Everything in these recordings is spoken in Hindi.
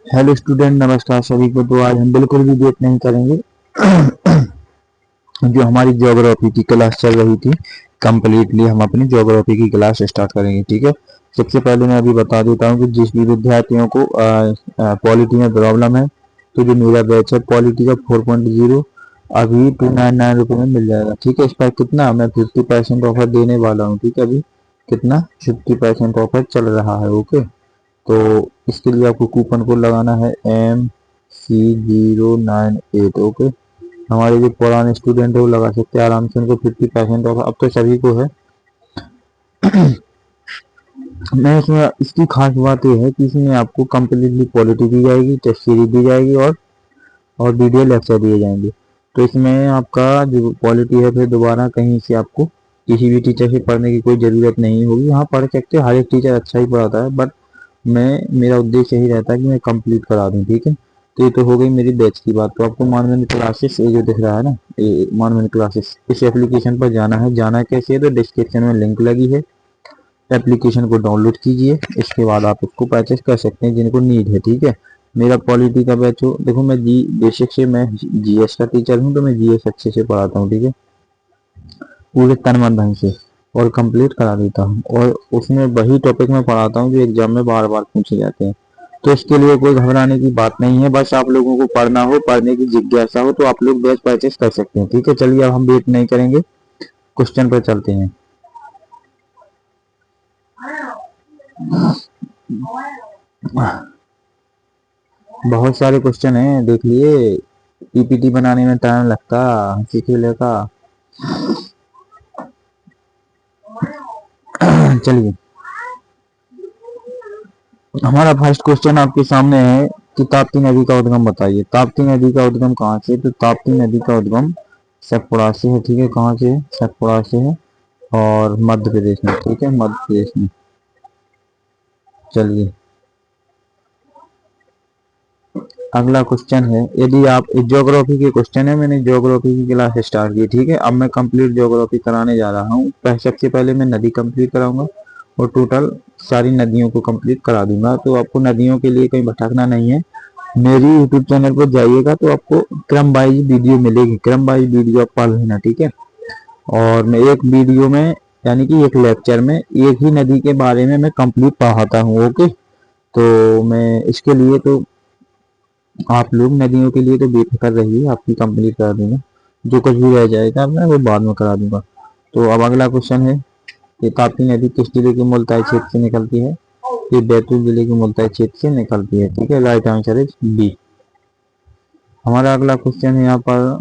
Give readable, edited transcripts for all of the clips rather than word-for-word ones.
हेलो स्टूडेंट, नमस्कार सभी को। तो आज हम बिल्कुल भी वेट नहीं करेंगे। जो हमारी ज्योग्राफी की क्लास चल रही थी, कंप्लीटली हम अपनी ज्योग्राफी की क्लास स्टार्ट करेंगे। ठीक है। सबसे पहले मैं अभी बता देता हूँ कि जिस भी विद्यार्थियों को पॉलिटी में प्रॉब्लम है, तो जो मेरा बैच है पॉलिटी का 4.0 अभी 299 रुपये में मिल जाएगा। ठीक है। इस पर कितना मैं 50% ऑफर देने वाला हूँ। ठीक है। अभी कितना 50% ऑफर चल रहा है। ओके। तो इसके लिए आपको कूपन कोड लगाना है MC098। ओके। हमारे जो पुराने स्टूडेंट है वो लगा सकते हैं आराम से, उनको 50% ऑफ अब तो सभी को है। मैं इसमें इसकी खास बात यह है कि इसमें आपको कम्प्लीटली पॉलिटी दी जाएगी, टेस्ट सीरीज दी जाएगी और वीडियो लेक्चर दिए जाएंगे। तो इसमें आपका जो पॉलिटी है फिर दोबारा कहीं से आपको किसी भी टीचर से पढ़ने की कोई ज़रूरत नहीं होगी। यहाँ पढ़ सकते हर एक टीचर अच्छा ही पढ़ाता है, बट मेरा उद्देश्य यही रहता है कि मैं कंप्लीट करा दूं। ठीक है। तो ये तो हो गई मेरी बैच की बात। तो आपको मानवेंद्र क्लासेस ये जो दिख रहा है ना, ये मानवेंद्र क्लासेस, इस एप्लीकेशन पर जाना है। जाना कैसे है, तो डिस्क्रिप्शन में लिंक लगी है, एप्लीकेशन को डाउनलोड कीजिए। इसके बाद आप उसको परचेस कर सकते हैं जिनको नीड है। ठीक है। मेरा पॉलिटी का बैच हो, देखो मैं जी बेसिक से मैं जीएस का टीचर हूँ, तो मैं जीएस अच्छे से पढ़ाता हूँ। ठीक है। पूरे तन मन धन से और कंप्लीट करा देता हूँ, और उसमें वही टॉपिक में पढ़ाता हूँ जो एग्जाम में बार बार पूछे जाते हैं। तो इसके लिए कोई घबराने की बात नहीं है। बस आप लोगों को पढ़ना हो, पढ़ने की जिज्ञासा हो, तो आप लोग बैच परचेस कर सकते हैं। ठीक है। चलिए अब हम वेट नहीं करेंगे, क्वेश्चन पर चलते हैं। बहुत सारे क्वेश्चन हैं, देख लिए। पीपीटी बनाने में टाइम लगता, हंसी खेले का। चलिए, हमारा फर्स्ट क्वेश्चन आपके सामने है कि ताप्ती नदी का उद्गम बताइए। ताप्ती नदी का उद्गम कहाँ से? तो ताप्ती नदी का उद्गम सतपुड़ा से है। ठीक है। कहाँ से है? सतपुड़ा से है, और मध्य प्रदेश में। ठीक है, मध्य प्रदेश में। चलिए, अगला क्वेश्चन है, यदि आप ज्योग्राफी के क्वेश्चन है, मैंने ज्योग्राफी की क्लास स्टार्ट की। ठीक है। अब मैं कंप्लीट ज्योग्राफी कराने जा रहा हूँ। सबसे पहले मैं नदी कंप्लीट कराऊंगा और टोटल सारी नदियों को कंप्लीट करा दूंगा। तो आपको नदियों के लिए कहीं भटकना नहीं है। मेरी यूट्यूब चैनल पर जाइएगा तो आपको क्रम वाइज वीडियो मिलेगी, क्रम वाइज वीडियो आप पढ़ लेना। ठीक है। और मैं एक वीडियो में, यानी कि एक लेक्चर में, एक ही नदी के बारे में मैं कंप्लीट पढ़ाता हूँ। ओके। तो मैं इसके लिए तो आप लोग नदियों के लिए तो बेफिक्र रहिए, आपकी कंप्लीट करा दूंगा। जो कुछ भी रह जाएगा मैं वो बाद में करा दूंगा। तो अब अगला क्वेश्चन है, ये ताप्ती नदी किस जिले के मुल्ताई क्षेत्र से निकलती है? ये बैतूल जिले के मुल्ताई क्षेत्र से निकलती है। ठीक है। Right answer is B. हमारा अगला क्वेश्चन है यहाँ पर,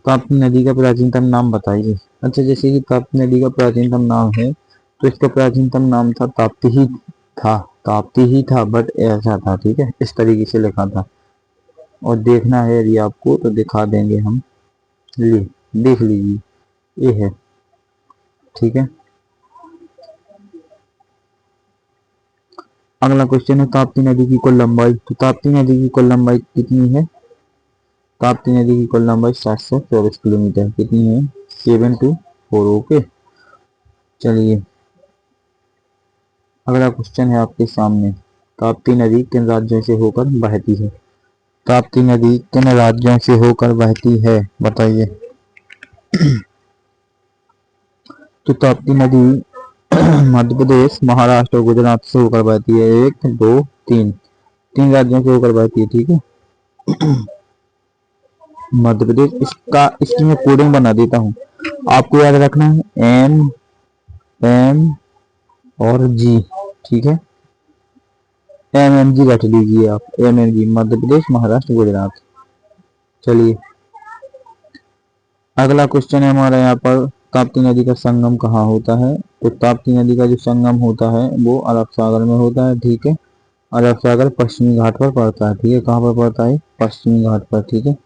ताप्ती नदी का प्राचीनतम नाम बताइए। अच्छा, जैसे कि ताप्ती नदी का प्राचीनतम नाम है, तो इसका प्राचीनतम नाम था ताप्ती ही था। ताप्ती ही था, बट ऐसा था। ठीक है। इस तरीके से लिखा था। और देखना है यदि आपको तो दिखा देंगे हम। ले, देख लीजिए, ये है। ठीक है। अगला क्वेश्चन है, ताप्ती नदी की कुल लंबाई। तो ताप्ती नदी की कुल लंबाई कितनी है? ताप्ती नदी की कुल लंबाई 724 किलोमीटर। कितनी है? 724। ओके। चलिए, अगला क्वेश्चन है आपके सामने, ताप्ती नदी किन राज्यों से होकर बहती है? ताप्ती नदी किन राज्यों से होकर बहती है, बताइए। तो ताप्ती नदी मध्य प्रदेश, महाराष्ट्र और गुजरात से होकर बहती है। एक, दो, तीन, तीन राज्यों से होकर बहती है। ठीक है। मध्य प्रदेश, इसकी मैं कोडिंग बना देता हूँ। आपको याद रखना है एम, एम और जी। ठीक है। एम एम जी रख लीजिए आप, M M G, Madhya Pradesh, Maharashtra, Gujarat. चलिए, अगला क्वेश्चन है हमारा यहाँ पर, ताप्ती नदी का संगम कहाँ होता है? तो ताप्ती नदी का जो संगम होता है वो अरब सागर में होता है। ठीक है। अरब सागर पश्चिमी घाट पर पड़ता है। ठीक है। कहाँ पर पड़ता है? पश्चिमी घाट पर। ठीक है।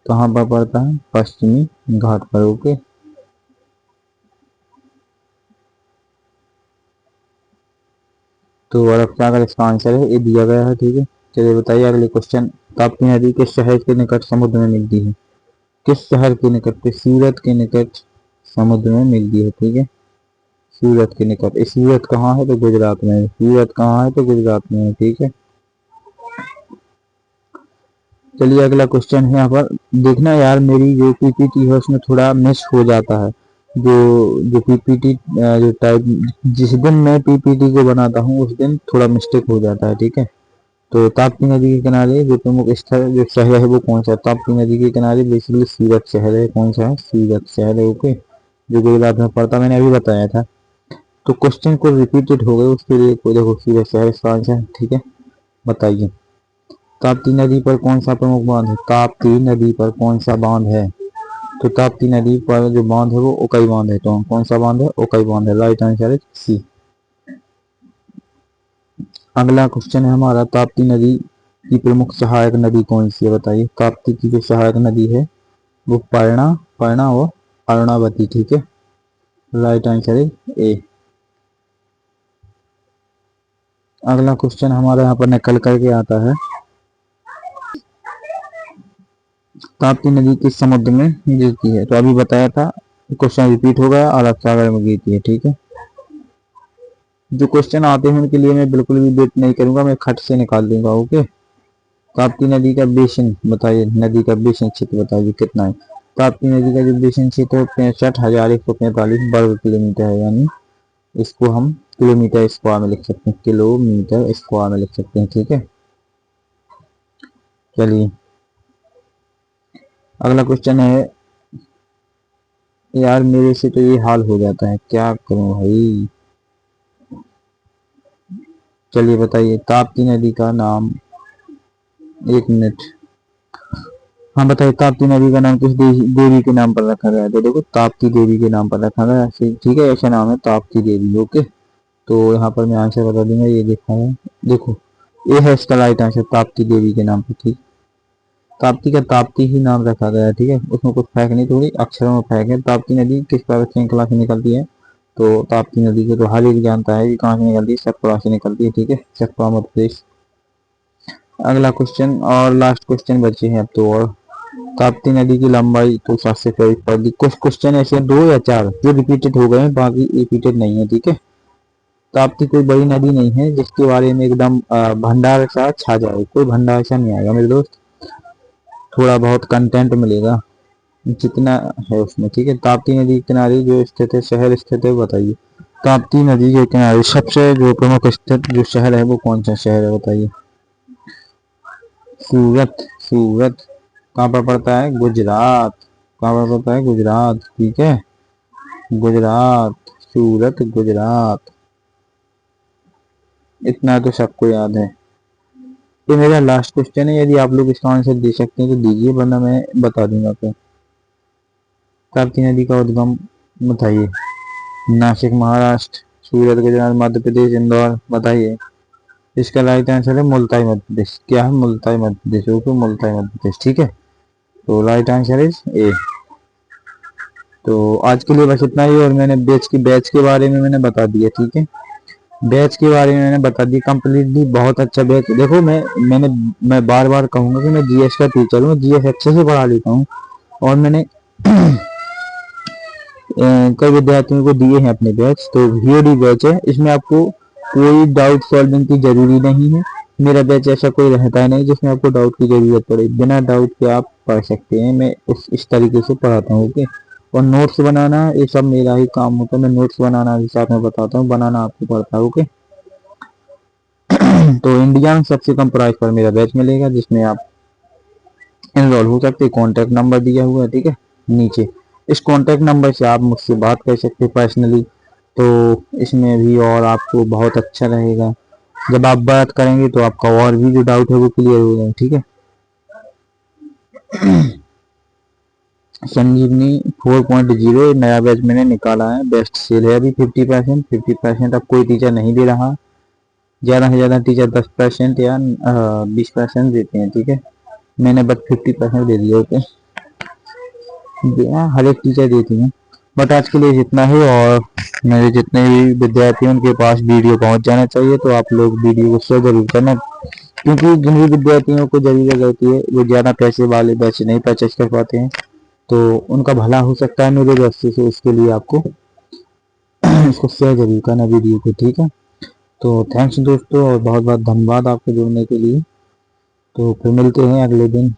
कहाँ पर पड़ता है? पश्चिमी घाट पर। ओके। तो अरब सागर इसका आंसर है, ये दिया गया है। ठीक है। चलिए बताइए अगले क्वेश्चन, ताप्ती नदी किस शहर के निकट समुद्र में मिलती है? किस शहर के निकट? तो सूरत के निकट समुद्र में मिलती है। ठीक है। सूरत के निकट। सूरत कहाँ है? तो गुजरात में है। सूरत कहाँ है? तो गुजरात में है। ठीक है। चलिए अगला क्वेश्चन है यहाँ पर। देखना यार, मेरी जो पीपीटी है उसमें थोड़ा मिस हो जाता है। जो जो पीपीटी जो टाइप, जिस दिन मैं पीपीटी को बनाता हूँ उस दिन थोड़ा मिस्टेक हो जाता है, ठीक है। तो ताप्ती नदी के किनारे जो प्रमुख स्थल जो शहर है वो कौन सा है? ताप्ती नदी के किनारे बेसिकली सूरत शहर है। कौन सा है? सूरत शहर है, ओके, जो गुजरात में पड़ता, मैंने अभी बताया था। तो क्वेश्चन को रिपीटेड हो गए, उसके लिए कोई देखो सूरत शहर इसका आंसर है, ठीक है। बताइए ताप्ती नदी पर कौन सा प्रमुख बांध है? ताप्ती नदी पर कौन सा बांध है? तो ताप्ती नदी पर जो बांध है वो उकाई बांध है। तो कौन सा बांध है? उकाई बांध है। राइट आंसर है सी। अगला क्वेश्चन है हमारा, ताप्ती नदी की प्रमुख सहायक नदी कौन सी है? बताइए ताप्ती की जो सहायक नदी है वो पर्णा, पर्णा और अरुणावती, ठीक है। राइट आंसर है ए। अगला क्वेश्चन हमारा यहाँ पर निकल करके आता है, ताप्ती नदी किस समुद्र में गिरती है? तो अभी बताया था, क्वेश्चन रिपीट हो गया, अरब सागर में गिरती है, ठीक है। जो क्वेश्चन आते हैं उनके लिए मैं बिल्कुल भी वेट नहीं करूंगा, मैं खट से निकाल दूंगा, ओके। ताप्ती नदी का बेसिन बताइए, नदी का बेसिन क्षेत्र बताइए कितना है? ताप्ती नदी का जो बेसिन क्षेत्र है 65,145 वर्ग किलोमीटर है, यानी इसको हम किलोमीटर स्क्वायर में लिख सकते हैं, किलोमीटर स्क्वायर में लिख सकते हैं, ठीक है। चलिए अगला क्वेश्चन है, यार मेरे से तो ये हाल हो जाता है, क्या करूं भाई। चलिए बताइए ताप्ती नदी का नाम, एक मिनट। हाँ बताइए ताप्ती नदी का नाम किस देवी के नाम पर रखा गया है? तो देखो ताप्ती देवी के नाम पर रखा गया है, ठीक है, ऐसा नाम है ताप्ती देवी, ओके। तो यहाँ पर मैं आंसर बता दूंगा, ये देखा है, देखो ये है इसका राइट आंसर, ताप्ती देवी के नाम पर, ठीक। ताप्ती का ताप्ती ही नाम रखा गया है, ठीक है, उसमें कुछ फैक नहीं, थोड़ी अक्षरों में फैक है। ताप्ती नदी किस पर्वत श्रृंखला से निकलती है? तो ताप्ती नदी को तो हर एक जानता है कि कहाँ से निकलती है, सतपुड़ा से निकलती है, ठीक है, सतपुड़ा मध्य प्रदेश। अगला क्वेश्चन और लास्ट क्वेश्चन बचे हैं अब तो, और ताप्ती नदी की लंबाई तो 724 पड़ दी। कुछ क्वेश्चन ऐसे दो या चार जो रिपीटेड हो गए हैं, बाकी रिपीटेड नहीं है, ठीक है। ताप्ती कोई बड़ी नदी नहीं है जिसके बारे में एकदम भंडार सा छा जाए, कोई भंडार सा नहीं आएगा मेरे दोस्त, थोड़ा बहुत कंटेंट मिलेगा जितना है उसमें, ठीक है। ताप्ती नदी के किनारे जो स्थित है, शहर स्थित है, बताइए ताप्ती नदी के किनारे सबसे जो प्रमुख स्थित जो शहर है वो कौन सा शहर है? बताइए। सूरत, सूरत कहाँ पर पड़ता है? गुजरात। कहाँ पर पड़ता है? गुजरात, ठीक है, गुजरात, सूरत गुजरात, इतना तो सबको याद है। तो मेरा लास्ट क्वेश्चन है, यदि आप लोग इसका आंसर दे सकते हैं तो दीजिए, वरना मैं बता दूंगा आपको। ताप्ती नदी का उद्गम बताइए। नासिक महाराष्ट्र, सूरत गुजरात, मध्य प्रदेश, इंदौर, बताइए। इसका राइट आंसर है मुल्ताई मध्य प्रदेश। क्या है? मुल्ताई मध्य प्रदेश, ओके, मुल्ताई मध्य प्रदेश, ठीक है। तो राइट आंसर इज ए। तो आज के लिए बस इतना ही, और मैंने बैच के बारे में मैंने बता दिया, ठीक है। बैच के बारे में मैंने बता दी कंप्लीटली, बहुत अच्छा बैच। देखो मैं बार बार कहूंगा कि मैं जीएस का टीचर हूँ, जीएस अच्छे से पढ़ा लेता हूँ, और मैंने कई विद्यार्थियों को दिए हैं अपने बैच। तो वीओडी बैच है, इसमें आपको कोई डाउट सॉल्विंग की जरूरी नहीं है। मेरा बैच ऐसा कोई रहता है नहीं जिसमें आपको डाउट की जरूरत पड़े, बिना डाउट के आप पढ़ सकते हैं। मैं इस तरीके से पढ़ाता हूँ, ओके। और नोट्स बनाना ये सब मेरा ही काम होता है, मैं नोट्स बनाना भी साथ में बताता हूँ, बनाना आपको पड़ता है, ओके। तो इंडिया में सबसे कम प्राइस पर मेरा बैच मिलेगा, जिसमें आप एनरोल हो सकते हैं। कॉन्टैक्ट नंबर दिया हुआ है, ठीक है, नीचे। इस कॉन्टैक्ट नंबर से आप मुझसे बात कर सकते हैं पर्सनली। तो इसमें भी और आपको बहुत अच्छा रहेगा, जब आप बात करेंगे तो आपका और भी जो डाउट है वो क्लियर हो जाए, ठीक है। संजीवनी 4.0 नया बैच मैंने निकाला है, बेस्ट सेल है अभी 50%। 50% अब कोई टीचर नहीं दे रहा, ज़्यादा से ज़्यादा टीचर 10% या 20% देते हैं, ठीक है। मैंने बस 50% दे दिया, ओके। हर एक टीचर देती हैं, बट आज के लिए जितना ही। और मेरे जितने भी विद्यार्थी उनके पास वीडियो पहुंच जाना चाहिए, तो आप लोग वीडियो को शेयर जरूर करना, क्योंकि जिन भी विद्यार्थियों को जरूरत रहती है वो ज़्यादा पैसे वाले बैच नहीं परचेज कर पाते हैं, तो उनका भला हो सकता है मेरे दृष्टि से, इसके लिए आपको इसको शेयर जरूर करना वीडियो को, ठीक है। तो थैंक्स दोस्तों, और बहुत बहुत धन्यवाद आपको जुड़ने के लिए। तो फिर मिलते हैं अगले दिन।